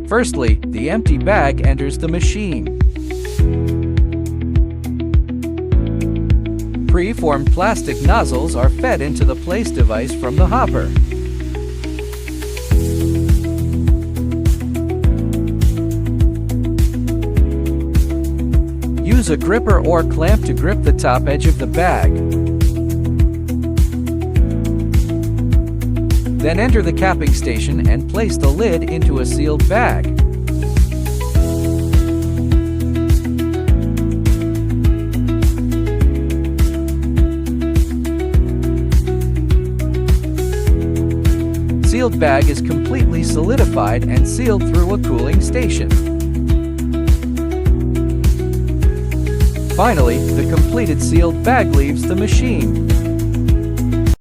Firstly, the empty bag enters the machine. Pre-formed plastic nozzles are fed into the place device from the hopper. Use a gripper or clamp to grip the top edge of the bag. Then enter the capping station and place the lid into a sealed bag. Sealed bag is completely solidified and sealed through a cooling station. Finally, the completed sealed bag leaves the machine.